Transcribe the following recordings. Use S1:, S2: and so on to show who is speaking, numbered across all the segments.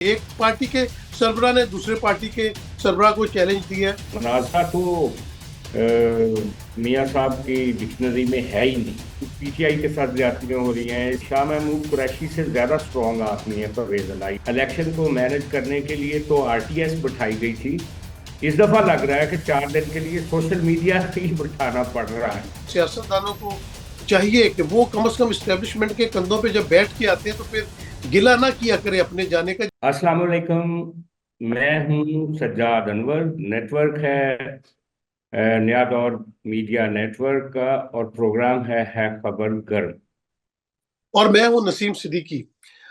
S1: एक पार्टी के सरबराह ने दूसरे पार्टी के सरबराह को चैलेंज दिया है।
S2: मुनाजरा तो मियाँ साहब की डिक्शनरी में है ही नहीं। पीटीआई के साथ ज्यादतियां हो रही हैं। शाह महमूद कुरैशी से ज्यादा स्ट्रॉन्ग आदमी है परवेज इलाही। इलेक्शन को मैनेज करने के लिए तो आरटीएस बिठाई गई थी। इस दफा लग रहा है कि 4 दिन के लिए सोशल मीडिया ही बिठाना पड़ रहा है।
S1: सियासतदानों को चाहिए कि वो कम से कम इस्टेब्लिशमेंट के कंधों पे जब बैठ के आते हैं तो फिर गिला ना किया करे अपने जाने का।
S2: अस्सलाम वालेकुम। मैं हूं सज्जाद अनवर। नेटवर्क है नया दौर मीडिया नेटवर्क का, और प्रोग्राम है खबर गर्म।
S1: और मैं हूँ नसीम सिद्दीकी।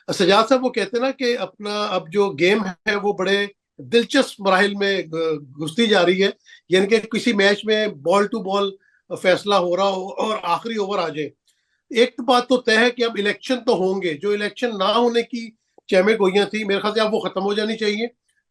S1: सजाद साहब वो कहते हैं ना कि अपना अब जो गेम है वो बड़े दिलचस्प मराहिल में घुसती जा रही है। यानी कि किसी मैच में बॉल टू बॉल फैसला हो रहा हो और आखिरी ओवर आ जाए। एक तो बात तो तय है कि अब इलेक्शन तो होंगे, जो इलेक्शन ना होने की चहमे गोइयां थी मेरे ख्याल से अब वो खत्म हो जानी चाहिए,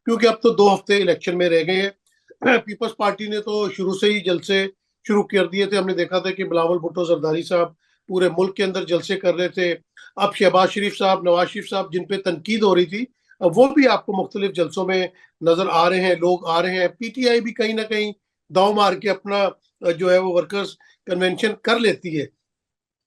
S1: क्योंकि अब तो 2 हफ्ते इलेक्शन में रह गए हैं। पीपल्स पार्टी ने तो शुरू से ही जलसे शुरू कर दिए थे। हमने देखा था कि बिलावल भुट्टो जरदारी साहब पूरे मुल्क के अंदर जलसे कर रहे थे। अब शहबाज शरीफ साहब, नवाज शरीफ साहब, जिन पे तनकीद हो रही थी, अब वो भी आपको मुख्तलिफ जलसों में नजर आ रहे हैं, लोग आ रहे हैं। पीटीआई भी कहीं ना कहीं दाव मार के अपना जो है वो वर्कर्स कन्वेंशन कर लेती है।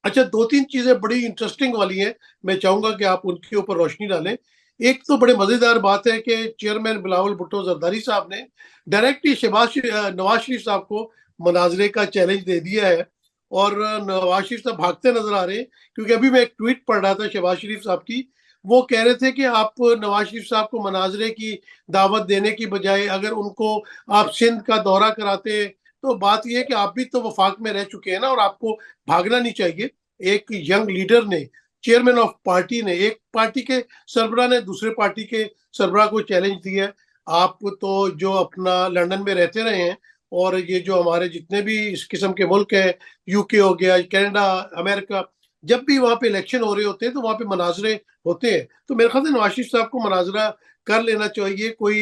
S1: अच्छा, 2-3 चीजें बड़ी इंटरेस्टिंग वाली हैं, मैं चाहूंगा कि आप उनके ऊपर रोशनी डालें। एक तो बड़े मजेदार बात है कि चेयरमैन बिलावल भुट्टो जरदारी साहब ने डायरेक्ट ही नवाज शरीफ साहब को मनाजरे का चैलेंज दे दिया है। और नवाज शरीफ साहब भागते नजर आ रहे हैं, क्योंकि अभी मैं एक ट्वीट पढ़ रहा था शहबाज शरीफ साहब की। वो कह रहे थे कि आप नवाज शरीफ साहब को मनाजरे की दावत देने की बजाय अगर उनको आप सिंध का दौरा कराते, तो बात यह है कि आप भी तो वफाक में रह चुके हैं ना, और आपको भागना नहीं चाहिए। एक यंग लीडर ने, चेयरमैन ऑफ पार्टी ने, एक पार्टी के सरबराह ने दूसरे पार्टी के सरबराह को चैलेंज दिया है। आप तो जो अपना लंदन में रहते रहे हैं, और ये जो हमारे जितने भी इस किस्म के मुल्क हैं, यूके हो गया, कनाडा, अमेरिका, जब भी वहां पे इलेक्शन हो रहे होते हैं तो वहां पे मनाजरे होते हैं। तो मेरे ख्याल से नवाज शरीफ साहब को मनाजरा कर लेना चाहिए, कोई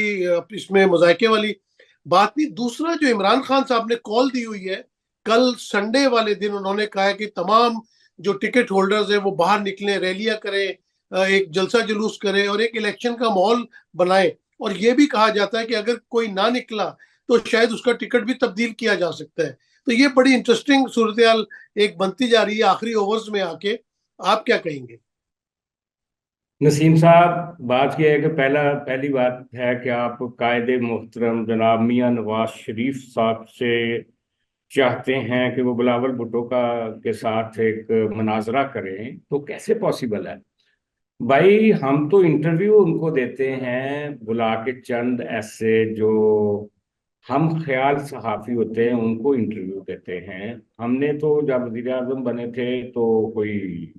S1: इसमें मुजायके वाली बात नहीं। दूसरा, जो इमरान खान साहब ने कॉल दी हुई है, कल संडे वाले दिन उन्होंने कहा है कि तमाम जो टिकट होल्डर्स है वो बाहर निकलें, रैलियां करें, एक जलसा जुलूस करें और एक इलेक्शन का माहौल बनाएं। और ये भी कहा जाता है कि अगर कोई ना निकला तो शायद उसका टिकट भी तब्दील किया जा सकता है। तो ये बड़ी इंटरेस्टिंग सूरत हाल एक बनती जा रही है आखिरी ओवर्स में आके। आप क्या कहेंगे?
S2: नसीम साहब, बात यह है कि पहली बात है कि आप कायदे मोहतरम जनाब मियाँ नवाज शरीफ साहब से चाहते हैं कि वो बिलावल भुट्टो का के साथ एक मनाजरा करें, तो कैसे पॉसिबल है भाई? हम तो इंटरव्यू उनको देते हैं बुला के, चंद ऐसे जो हम ख्याल सहाफी होते हैं उनको इंटरव्यू देते हैं। हमने तो जब वजीर आजम बने थे तो कोई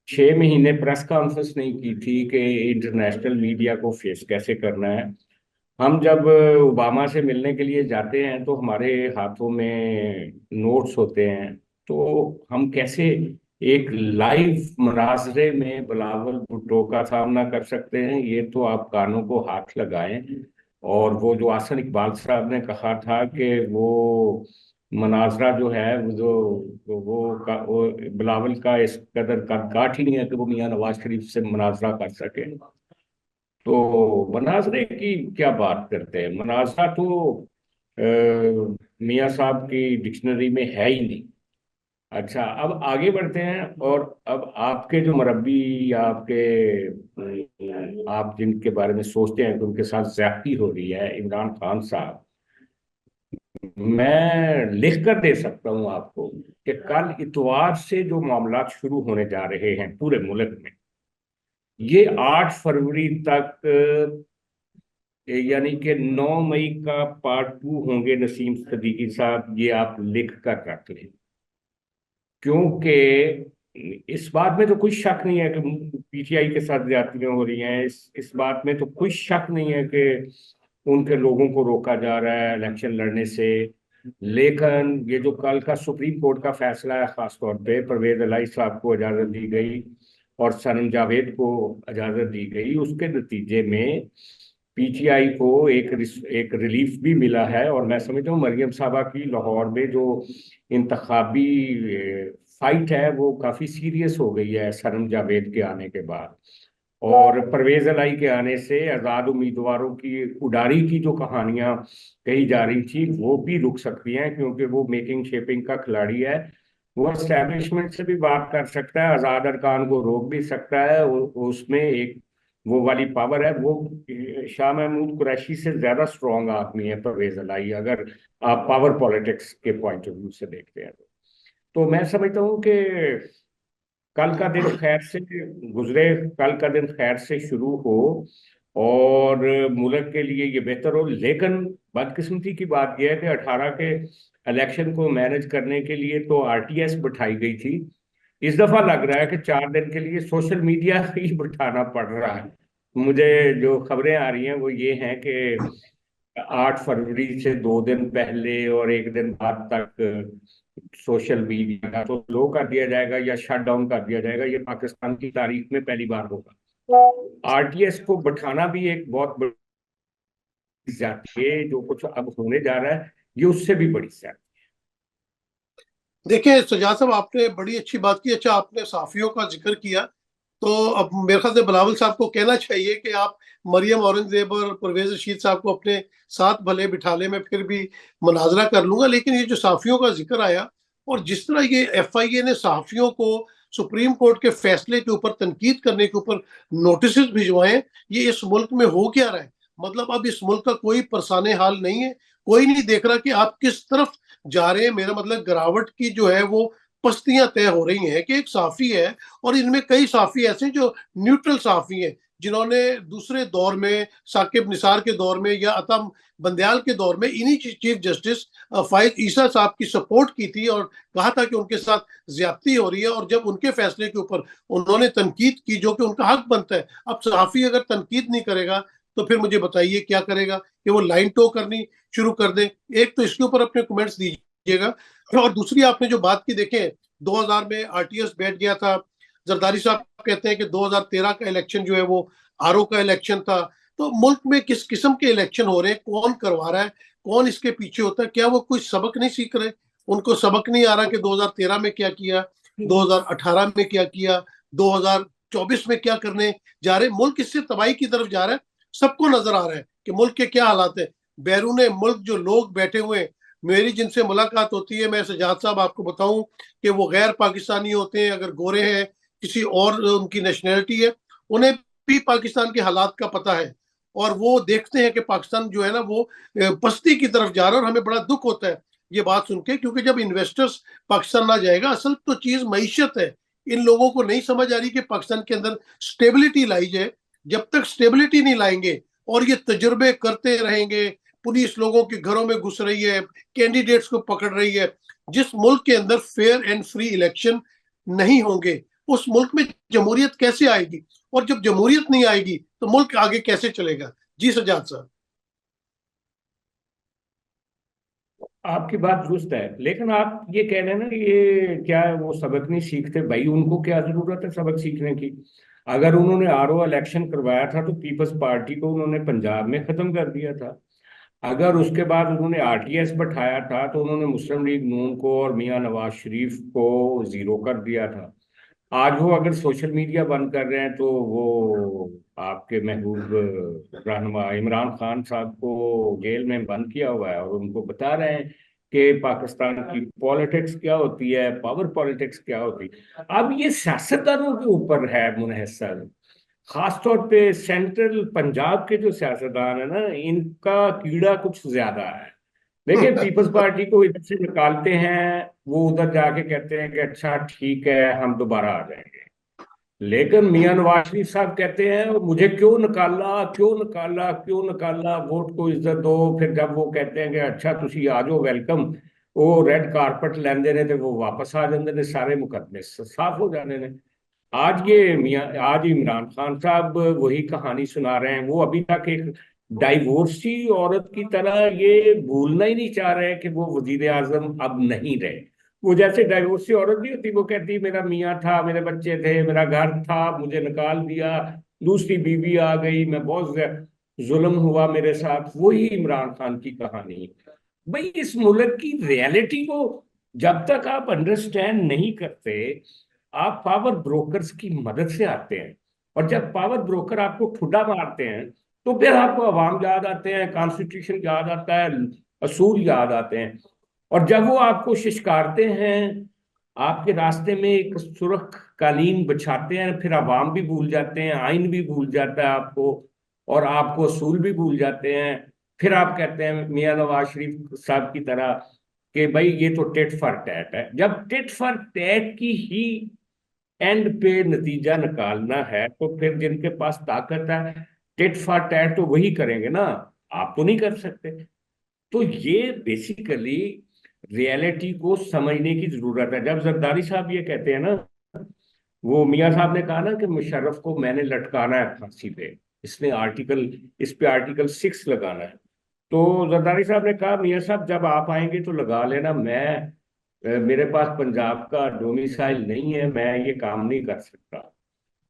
S2: 6 महीने प्रेस कॉन्फ्रेंस नहीं की थी कि इंटरनेशनल मीडिया को फेस कैसे करना है। हम जब ओबामा से मिलने के लिए जाते हैं तो हमारे हाथों में नोट्स होते हैं। तो हम कैसे एक लाइव मुनाजरे में बिलावल भुट्टो का सामना कर सकते हैं? ये तो आप कानों को हाथ लगाएं। और वो जो आसन इकबाल साहब ने कहा था कि वो मुनाजरा जो है वो बिलावल का इस कदर का काठ ही नहीं है कि वो मियाँ नवाज शरीफ से मुनाजरा कर सके। तो मनाजरे की क्या बात करते हैं? मनाजरा तो मियाँ साहब की डिक्शनरी में है ही नहीं। अच्छा, अब आगे बढ़ते हैं। और अब आपके जो मरब्बी या आप जिनके बारे में सोचते हैं कि उनके साथ ज्यादती हो रही है, इमरान खान साहब, मैं लिख कर दे सकता हूं आपको कि कल इतवार से जो मामला शुरू होने जा रहे हैं पूरे मुल्क में, ये 8 फरवरी तक यानी कि 9 मई का पार्ट 2 होंगे। नसीम सिद्दीकी साहब, ये आप लिख कर रख लें, क्योंकि इस बात में तो कोई शक नहीं है कि पीटीआई के साथ ज्यादतियां हो रही हैं। इस बात में तो कोई शक नहीं है कि उनके लोगों को रोका जा रहा है इलेक्शन लड़ने से। लेकिन ये जो कल का सुप्रीम कोर्ट का फैसला है, खासतौर पे परवेज इलाही साहब को इजाजत दी गई और सनम जावेद को इजाजत दी गई, उसके नतीजे में पीटीआई को एक रिलीफ भी मिला है। और मैं समझता हूँ मरियम साहबा की लाहौर में जो इंतखाबी फाइट है वो काफी सीरियस हो गई है सनम जावेद के आने के बाद। और परवेज इलाही के आने से आजाद उम्मीदवारों की उडारी की जो कहानियां कही जा रही थी वो भी रुक सकती हैं, क्योंकि वो मेकिंग शेपिंग का खिलाड़ी है। वो एस्टेब्लिशमेंट से भी बात कर सकता है, आजाद अरकान को रोक भी सकता है। उसमें एक वो वाली पावर है। वो शाह महमूद कुरैशी से ज्यादा स्ट्रॉन्ग आदमी है परवेज इलाही, अगर आप पावर पॉलिटिक्स के पॉइंट ऑफ व्यू से देखते हैं तो मैं समझता हूँ कि कल का दिन खैर से गुजरे, कल का दिन खैर से शुरू हो और मुल्क के लिए ये बेहतर हो। लेकिन बदकिस्मती की बात यह है कि 18 के इलेक्शन को मैनेज करने के लिए तो आरटीएस बिठाई गई थी। इस दफा लग रहा है कि 4 दिन के लिए सोशल मीडिया ही बिठाना पड़ रहा है। मुझे जो खबरें आ रही हैं वो ये हैं कि 8 फरवरी से 2 दिन पहले और एक दिन बाद तक सोशल मीडिया को स्लो कर दिया जाएगा या शट डाउन कर दिया जाएगा। ये पाकिस्तान की तारीख में पहली बार होगा। आरटीएस को बैठाना भी एक बहुत बड़ी ज्यादती है। जो कुछ अब होने जा रहा है ये उससे भी बड़ी ज्यादती
S1: देखिए सजाद साहब, आपने बड़ी अच्छी बात की। अच्छा, आपने साफियों का जिक्र किया, तो अब मेरे ख्याल से बिलावल साहब को कहना चाहिए कि आप मरियम औरंगजेब और परवेज रशीद साहब को अपने साथ भले बिठा ले, मैं फिर भी मुनाजरा कर लूंगा। लेकिन ये जो साफियों का जिक्र आया और जिस तरह ये एफआईए ने साफियों को सुप्रीम कोर्ट के फैसले के ऊपर तनकीद करने के ऊपर नोटिस भिजवाए, ये इस मुल्क में हो क्या रहा है? मतलब अब इस मुल्क का कोई परसाने हाल नहीं है। कोई नहीं देख रहा कि आप किस तरफ जा रहे हैं। मेरा मतलब गिरावट की जो है वो पस्तियां तय हो रही हैं कि एक साफी है और इनमें कई साफी ऐसे जो न्यूट्रल साफी हैं, जिन्होंने दूसरे दौर में साकिब निसार के दौर में या अतम बंदयाल के दौर में इन्हीं चीफ जस्टिस फाइज ईसा साहब की सपोर्ट की थी और कहा था कि उनके साथ ज्यादती हो रही है। और जब उनके फैसले के ऊपर उन्होंने तनकीद की, जो कि उनका हक बनता है। अब सहाफी अगर तनकीद नहीं करेगा तो फिर मुझे बताइए क्या करेगा? कि वो लाइन टो करनी शुरू कर दे? एक तो इसके ऊपर अपने कमेंट्स दीजिएगा। और दूसरी, आपने जो बात की, देखें 2000 में आरटीएस बैठ गया था। जरदारी साहब कहते हैं कि 2013 का इलेक्शन जो है वो आरओ का इलेक्शन था। तो मुल्क में किस किस्म के इलेक्शन हो रहे हैं, कौन करवा रहा है, कौन इसके पीछे होता है? क्या वो कोई सबक नहीं सीख रहे? उनको सबक नहीं आ रहा कि 2013 में क्या किया, 2018 में क्या किया, 2024 में क्या करने जा रहे? मुल्क इससे तबाही की तरफ जा रहा है। सबको नजर आ रहा है कि मुल्क के क्या हालात है। बैरून मुल्क जो लोग बैठे हुए हैं, मेरी जिनसे मुलाकात होती है, मैं सजाद साहब आपको बताऊं कि वो गैर पाकिस्तानी होते हैं, अगर गोरे हैं, किसी और उनकी नेशनैलिटी है, उन्हें भी पाकिस्तान के हालात का पता है। और वो देखते हैं कि पाकिस्तान जो है ना वो पस्ती की तरफ जा रहा है। और हमें बड़ा दुख होता है ये बात सुन के, क्योंकि जब इन्वेस्टर्स पाकिस्तान ना जाएगा, असल तो चीज मईशत है। इन लोगों को नहीं समझ आ रही कि पाकिस्तान के अंदर स्टेबिलिटी लाई जाए। जब तक स्टेबिलिटी नहीं लाएंगे और ये तजुर्बे करते रहेंगे, पुलिस लोगों के घरों में घुस रही है, कैंडिडेट्स को पकड़ रही है, जिस मुल्क के अंदर फेयर एंड फ्री इलेक्शन नहीं होंगे, उस मुल्क में जमहूरियत कैसे आएगी? और जब जमहूरियत नहीं आएगी तो मुल्क आगे कैसे चलेगा? जी सजाद साहब।
S2: आपकी बात दुरुस्त है। लेकिन आप ये कह रहे हैं ना कि ये क्या है, वो सबक नहीं सीखते। भाई उनको क्या जरूरत है सबक सीखने की? अगर उन्होंने आरओ इलेक्शन करवाया था तो पीपल्स पार्टी को उन्होंने पंजाब में खत्म कर दिया था। अगर उसके बाद उन्होंने आरटीएस बैठाया था तो उन्होंने मुस्लिम लीग नून को और मियां नवाज शरीफ को जीरो कर दिया था। आज वो अगर सोशल मीडिया बंद कर रहे हैं तो वो आपके महबूब रहनुमा इमरान खान साहब को जेल में बंद किया हुआ है और उनको बता रहे हैं कि पाकिस्तान की पॉलिटिक्स क्या होती है, पावर पॉलिटिक्स क्या होती है। अब ये सियासतदानों के ऊपर है मुनहसर। खासतौर पे सेंट्रल पंजाब के जो सियासतदान है ना, इनका कीड़ा कुछ ज्यादा है। देखिए पीपल्स पार्टी को इधर से निकालते हैं, वो उधर जाके कहते हैं कि अच्छा ठीक है हम दोबारा आ जाएंगे। लेकिन मियां नवाज शरीफ साहब कहते हैं मुझे क्यों निकाला, क्यों निकाला, क्यों निकाला, वोट को इज्जत दो। फिर जब वो कहते हैं कि अच्छा तुसी आ जाओ वेलकम, वो रेड कारपेट लेंदे ने ते वो वापस आ जाते ने, सारे मुकदमे साफ हो जाने ने। आज ये मियां, आज इमरान खान साहब वही कहानी सुना रहे हैं। वो अभी तक एक डाइवोर्सी औरत की तरह ये भूलना ही नहीं चाह रहे हैं कि वो वजीर आजम अब नहीं रहे। वो जैसे डाइवोर्सी औरत नहीं होती, वो कहती मेरा मियाँ था, मेरे बच्चे थे, मेरा घर था, मुझे निकाल दिया, दूसरी बीवी आ गई, मैं बहुत जुल्म हुआ मेरे साथ। वही इमरान खान की कहानी। भाई इस मुल्क की रियलिटी को जब तक आप अंडरस्टैंड नहीं करते, आप पावर ब्रोकर्स की मदद से आते हैं। और जब पावर ब्रोकर आपको ठुड्डा मारते हैं तो फिर आपको अवाम याद आते हैं, कॉन्स्टिट्यूशन याद आता है, असूल याद आते हैं। और जब वो आपको शिशकारते हैं, आपके रास्ते में एक सुरख कालीन बिछाते हैं, फिर अवाम भी भूल जाते हैं, आइन भी भूल जाता है आपको, और आपको असूल भी भूल जाते हैं। फिर आप कहते हैं मियां नवाज शरीफ साहब की तरह कि भाई ये तो टिट फॉर टैट है। जब टिट फॉर टैट की ही एंड पे नतीजा निकालना है तो फिर जिनके पास ताकत है टिट फॉर टैट तो वही करेंगे ना, आप तो नहीं कर सकते। तो ये बेसिकली रियलिटी को समझने की जरूरत है। जब जरदारी साहब ये कहते हैं ना, वो मियां साहब ने कहा ना कि मुशर्रफ को मैंने लटकाना है फांसी पे, इसने आर्टिकल इस पे आर्टिकल 6 लगाना है। तो जरदारी साहब ने कहा मियां साहब जब आप आएंगे तो लगा लेना, मैं मेरे पास पंजाब का डोमिसाइल नहीं है, मैं ये काम नहीं कर सकता।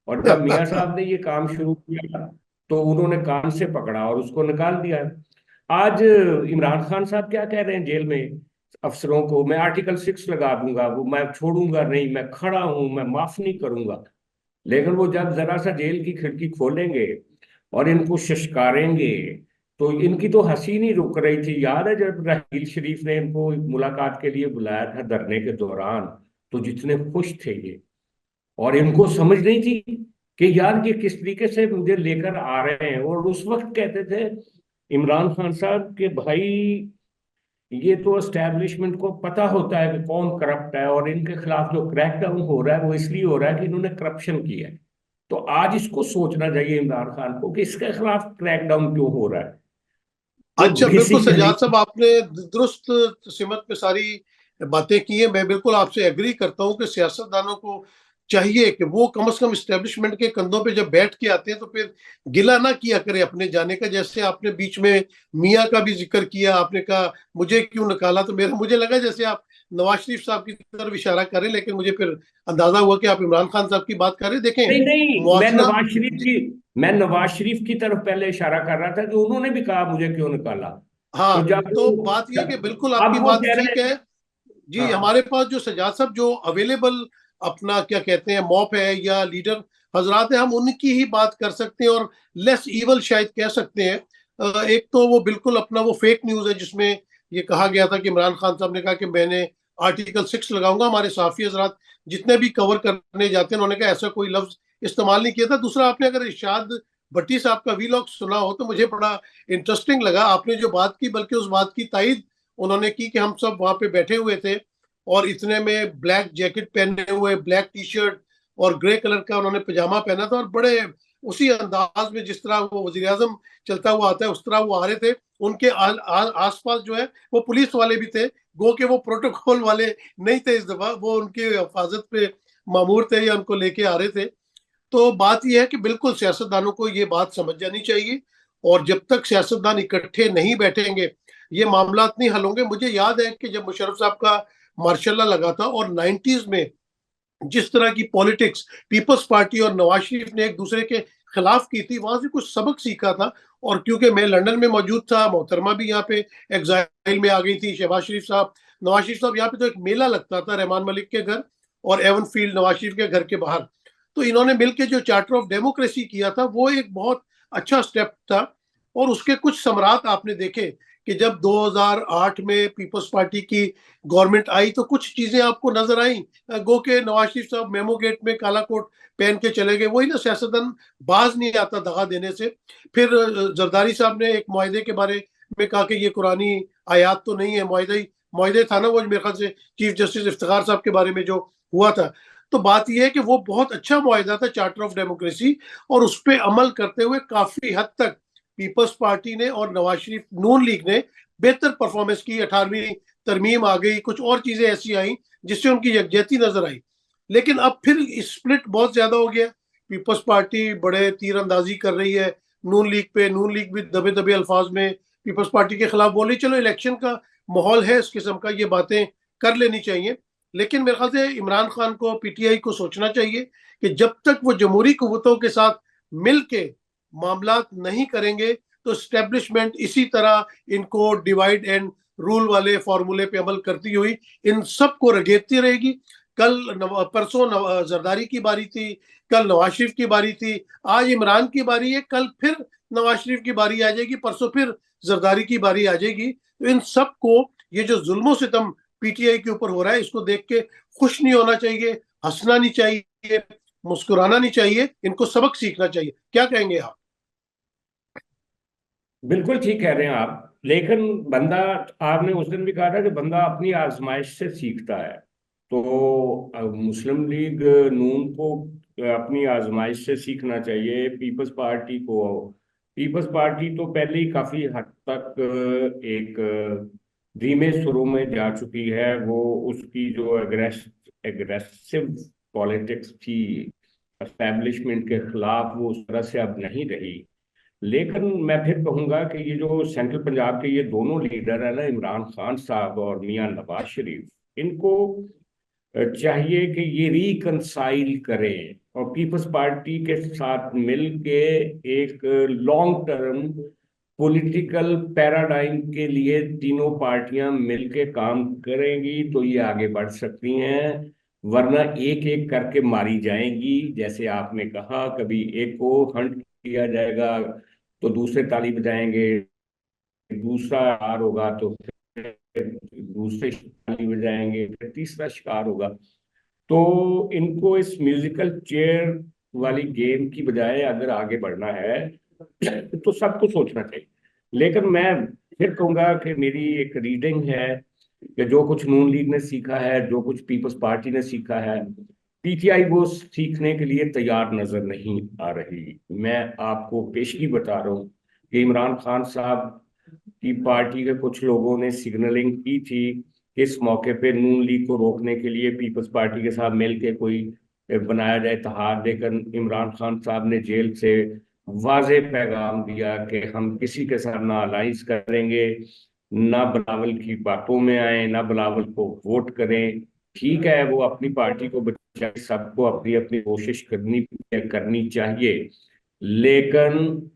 S2: और जब मियां साहब ने ये काम शुरू किया तो उन्होंने कान से पकड़ा और उसको निकाल दिया। आज इमरान खान साहब क्या कह रहे हैं जेल में अफसरों को, मैं आर्टिकल 6 लगा दूंगा, वो मैं छोड़ूंगा नहीं, मैं खड़ा हूं, मैं माफ नहीं करूंगा। लेकिन वो जब जरा सा जेल की खिड़की खोलेंगे और इनको शश्कारेंगे तो इनकी तो हंसी नहीं रुक रही थी। याद है जब राहील शरीफ ने इनको मुलाकात के लिए बुलाया था धरने के दौरान, तो जितने खुश थे ये, और इनको समझ नहीं थी कि यार ये किस तरीके से मुझे लेकर आ रहे हैं। और उस वक्त कहते थे इमरान खान साहब के भाई ये तो एस्टेब्लिशमेंट को पता होता है कि कौन करप्ट है, और इनके खिलाफ जो क्रैकडाउन हो रहा है वो इसलिए हो रहा है कि इन्होंने करप्शन किया है। तो आज इसको सोचना चाहिए इमरान खान को कि इसके खिलाफ क्रैकडाउन क्यों हो रहा है। तो
S1: अच्छा, बिल्कुल
S2: बेसिकली
S1: सजाद साहब, आपने दुरुस्त सिमत पे सारी बातें की हैं। मैं बिल्कुल आपसे एग्री करता हूं कि सियासतदानों को चाहिए कि वो कम से कम इस्टेब्लिशमेंट के कंधों पे जब बैठ के आते हैं तो फिर गिला ना किया करे अपने जाने का। जैसे आपने बीच में मियाँ का भी जिक्र किया, आपने कहा मुझे क्यों निकाला, तो मुझे लगा जैसे आप नवाज शरीफ साहब की तरफ इशारा करें, लेकिन मुझे फिर अंदाजा हुआ कि आप इमरान खान साहब की बात कर रहे हैं। देखें,
S2: नहीं नहीं,
S1: मुआवजा,
S2: मैं नवाज शरीफ की तरफ पहले इशारा कर रहा था कि उन्होंने भी कहा मुझे क्यों निकाला। तो
S1: हाँ,
S2: जब
S1: तो बात यह कि बिल्कुल
S2: अब
S1: आपकी
S2: वो
S1: बात
S2: कह
S1: ठीक
S2: रहे
S1: है।
S2: हैं।
S1: जी,
S2: हाँ
S1: हमारे पास जो सजाद साहब जो अवेलेबल अपना क्या कहते हैं मॉप है या लीडर हजरात है, हम उनकी ही बात कर सकते हैं और लेस इवल शायद कह सकते हैं। एक तो वो बिल्कुल अपना वो फेक न्यूज है जिसमें ये कहा गया था कि इमरान खान साहब ने कहा कि मैंने आर्टिकल 6 लगाऊंगा। हमारे साफी हजरात जितने भी कवर करने जाते हैं उन्होंने कहा ऐसा कोई लफ्ज इस्तेमाल नहीं किया था। दूसरा, आपने अगर इरशाद भट्टी साहब का वीलॉग सुना हो तो मुझे बड़ा इंटरेस्टिंग लगा। आपने जो बात की, बल्कि उस बात की तायद उन्होंने की कि हम सब वहां पे बैठे हुए थे और इतने में ब्लैक जैकेट पहने हुए, ब्लैक टी शर्ट और ग्रे कलर का उन्होंने पजामा पहना था, और बड़े उसी अंदाज में जिस तरह वो वजीर आजम चलता हुआ आता है उस तरह वो आ रहे थे। उनके आसपास जो है वो पुलिस वाले भी थे, गो के वो प्रोटोकॉल वाले नहीं थे इस दफा, वो उनकी हिफाजत पे मामूर थे या उनको लेके आ रहे थे। तो बात यह है कि बिल्कुल सियासतदानों को ये बात समझ जानी चाहिए, और जब तक सियासतदान इकट्ठे नहीं बैठेंगे ये मामला नहीं हल होंगे। मुझे याद है कि जब मुशर्रफ साहब का मार्शल लॉ लगा था और 90s में जिस तरह की पॉलिटिक्स पीपल्स पार्टी और नवाज शरीफ ने एक दूसरे के खिलाफ की थी, वहां से कुछ सबक सीखा था। और क्योंकि मैं लंदन में मौजूद था, मोहतरमा भी यहाँ पे एग्जाइल में आ गई थी, शहबाज शरीफ साहब, नवाज शरीफ साहब, यहाँ पे तो एक मेला लगता था रहमान मलिक के घर और एवन फील्ड नवाज शरीफ के घर के बाहर। तो इन्होंने मिलकर जो चार्टर ऑफ डेमोक्रेसी किया था वो एक बहुत अच्छा स्टेप था। और उसके कुछ समरात आपने देखे कि जब 2008 में पीपल्स पार्टी की गवर्नमेंट आई तो कुछ चीजें आपको नजर आई। गो के नवाज शरीफ साहब मेमो गेट में काला कोट पहन के चले गए, वही ना सियासतदान बाज नहीं आता दगा देने से। फिर जरदारी साहब ने एक मुआहदे के बारे में कहा कि ये कुरानी आयात तो नहीं है, मुआहदे था ना वो, मेरे ख्याल से चीफ जस्टिस इफ्तिखार साहब के बारे में जो हुआ था। तो बात यह है कि वो बहुत अच्छा मुआहदा था चार्टर ऑफ डेमोक्रेसी, और उस पर अमल करते हुए काफी हद तक पीपल्स पार्टी ने और नवाज शरीफ नून लीग ने बेहतर परफॉर्मेंस की। 18वीं तरमीम आ गई, कुछ और चीजें ऐसी आई जिससे उनकी यकजहती नजर आई। लेकिन अब फिर स्प्लिट बहुत ज्यादा हो गया, पीपल्स पार्टी बड़े तीर अंदाजी कर रही है नून लीग पे, नून लीग भी दबे दबे अल्फाज में पीपल्स पार्टी के खिलाफ बोल रही। चलो, इलेक्शन का माहौल है, इस किस्म का ये बातें कर लेनी चाहिए। लेकिन मेरे ख्याल से इमरान खान को, पीटीआई को सोचना चाहिए कि जब तक वो जमहूरी कुव्वतों के साथ मिल के मामला नहीं करेंगे तो स्टैब्लिशमेंट इसी तरह इनको डिवाइड एंड रूल वाले फॉर्मूले पे अमल करती हुई इन सबको रगेदती रहेगी। परसों जरदारी की बारी थी, कल नवाज शरीफ की बारी थी, आज इमरान की बारी है, कल फिर नवाज शरीफ की बारी आ जाएगी, परसों फिर जरदारी की बारी आ जाएगी। तो इन सबको ये जो जुल्मो सितम पीटीआई के ऊपर हो रहा है, इसको देख के खुश नहीं होना चाहिए, हंसना नहीं चाहिए, मुस्कुराना नहीं चाहिए, इनको सबक सीखना चाहिए। क्या कहेंगे आप?
S2: बिल्कुल ठीक कह रहे हैं आप, लेकिन बंदा, आपने उस दिन भी कहा था कि बंदा अपनी आजमाइश से सीखता है। तो मुस्लिम लीग नून को अपनी आजमाइश से सीखना चाहिए। पीपल्स पार्टी को, पीपल्स पार्टी तो पहले ही काफी हद तक एक धीमे सुरों में जा चुकी है। वो उसकी जो एग्रेसिव पॉलिटिक्स थी एस्टेब्लिशमेंट के खिलाफ, वो उस तरह से अब नहीं रही। लेकिन मैं फिर कहूंगा कि ये जो सेंट्रल पंजाब के ये दोनों लीडर है ना, इमरान खान साहब और मियां नवाज शरीफ, इनको चाहिए कि ये रिकंसाइल करें और पीपल्स पार्टी के साथ मिल के एक लॉन्ग टर्म पॉलिटिकल पैराडाइम के लिए तीनों पार्टियां मिलके काम करेंगी तो ये आगे बढ़ सकती हैं। वरना एक एक करके मारी जाएंगी। जैसे आपने कहा, कभी एक को हंट किया जाएगा तो दूसरे ताली बजाएंगे, दूसरा शिकार होगा तो फिर दूसरे ताली बजाएंगे, फिर तीसरा शिकार होगा। तो इनको इस म्यूजिकल चेयर वाली गेम की बजाय अगर आगे बढ़ना है तो सबको सोचना चाहिए। लेकिन मैं फिर कहूंगा कि मेरी एक रीडिंग है कि जो कुछ नून लीग ने सीखा है, जो कुछ पीपल्स पार्टी ने सीखा है, पीटीआई वो सीखने के लिए तैयार नजर नहीं आ रही। मैं आपको पेशगी बता रहा हूँ कि इमरान खान साहब की पार्टी के कुछ लोगों ने सिग्नलिंग की थी कि इस मौके पे नून लीग को रोकने के लिए पीपल्स पार्टी के साथ मिलकर कोई बनाया जाए इत्तेहाद। लेकिन इमरान खान साहब ने जेल से वाजे पैगाम दिया कि हम किसी के साथ ना अलाइंस करेंगे, ना बिलावल की बातों में आए, ना बिलावल को वोट करें। ठीक है, वो अपनी पार्टी को बचाए, सबको अपनी अपनी कोशिश करनी करनी चाहिए। लेकिन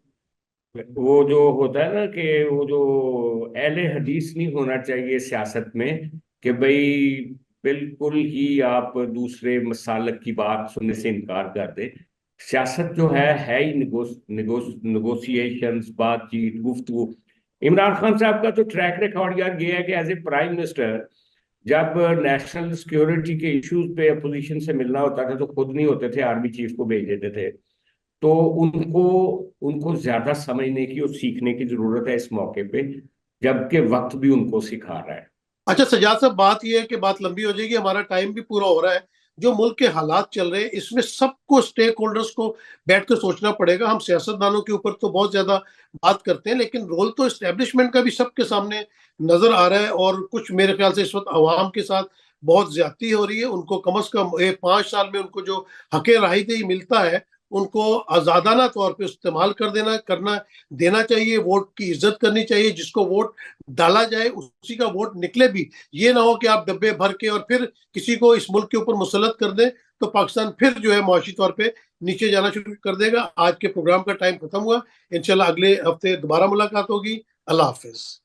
S2: वो जो होता है ना कि वो जो अहले हदीस नहीं होना चाहिए सियासत में, कि भाई बिल्कुल ही आप दूसरे मसालक की बात सुनने से इनकार कर दे। सियासत जो है ही निगोशिएशंस, बातचीत, गुफ्तगू। इमरान खान साहब का तो ट्रैक रिकॉर्ड यार ये है कि एज ए प्राइम मिनिस्टर जब नेशनल सिक्योरिटी के इश्यूज पे अपोजिशन से मिलना होता था तो खुद नहीं होते थे, आर्मी चीफ को भेज देते थे। तो उनको उनको ज्यादा समझने की और सीखने की जरूरत है इस मौके पे, जबकि वक्त भी उनको सिखा रहा है।
S1: अच्छा सजाद साहब, बात यह है कि बात लंबी हो जाएगी, हमारा टाइम भी पूरा हो रहा है। जो मुल्क के हालात चल रहे हैं, इसमें सबको, स्टेक होल्डर्स को बैठ कर सोचना पड़ेगा। हम सियासतदानों के ऊपर तो बहुत ज्यादा बात करते हैं, लेकिन रोल तो एस्टेब्लिशमेंट का भी सबके सामने नजर आ रहा है। और कुछ मेरे ख्याल से इस वक्त अवाम के साथ बहुत ज्यादती हो रही है। उनको कम अज कम 5 साल में उनको जो हक राहदही मिलता है, उनको आजादाना तौर पे इस्तेमाल करना देना चाहिए। वोट की इज्जत करनी चाहिए। जिसको वोट डाला जाए उसी का वोट निकले भी। ये ना हो कि आप डब्बे भर के और फिर किसी को इस मुल्क के ऊपर मुसल्लत कर दें, तो पाकिस्तान फिर जो है मुआशी तौर पे नीचे जाना शुरू कर देगा। आज के प्रोग्राम का टाइम खत्म हुआ। इंशाल्लाह अगले हफ्ते दोबारा मुलाकात होगी। अल्लाह हाफिज।